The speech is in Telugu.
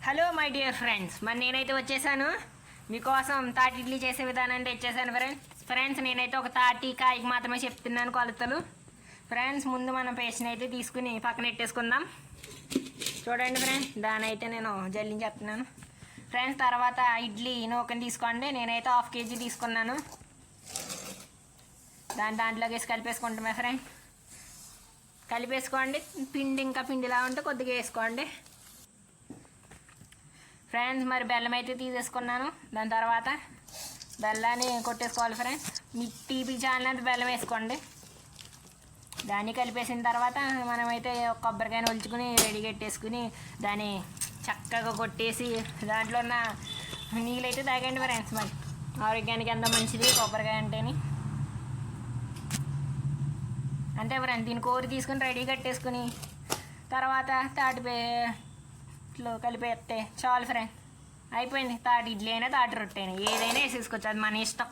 హలో మై డియర్ ఫ్రెండ్స్, మరి నేనైతే వచ్చేసాను మీకోసం తాటి ఇడ్లీ చేసే విధానం తెచ్చేసాను ఫ్రెండ్స్ నేనైతే ఒక తాటి కాయకి మాత్రమే చెప్తున్నాను కొలతలు. ఫ్రెండ్స్ ముందు మనం పేస్ట్ని అయితే తీసుకుని పక్కన పెట్టేసుకుందాం. చూడండి ఫ్రెండ్స్, దాని అయితే నేను జల్లించేస్తున్నాను. ఫ్రెండ్స్ తర్వాత ఇడ్లీ నూకని తీసుకోండి. నేనైతే 1/2 kg తీసుకున్నాను. దాంట్లోకి వేసి కలిపేసుకుంటామే ఫ్రెండ్స్. కలిపేసుకోండి. ఇంకా పిండిలా ఉంటే కొద్దిగా వేసుకోండి ఫ్రెండ్స్. మరి బెల్లం అయితే తీసేసుకున్నాను. దాని తర్వాత బెల్లాన్ని కొట్టేసుకోవాలి ఫ్రెండ్స్. మీ టీపీ చాలినంత బెల్లం వేసుకోండి. దాన్ని కలిపేసిన తర్వాత మనమైతే కొబ్బరికాయని ఒలుచుకుని రెడీ పెట్టేసుకుని దాన్ని చక్కగా కొట్టేసి దాంట్లో ఉన్న నీళ్ళైతే తాగండి ఫ్రెండ్స్. మరి ఆరోగ్యానికి ఎంత మంచిది కొబ్బరికాయ అంటేని. అంతే ఫ్రెండ్స్, దీన్ని కోరి తీసుకుని రెడీ కట్టేసుకుని తర్వాత తాటిలో కలిపేస్తే చాలు ఫ్రెండ్స్. అయిపోయింది. తాటి ఇడ్లీ అయినా తాటి రొట్టె అయినా ఏదైనా వేసేసుకోవచ్చు, అది మన ఇష్టం.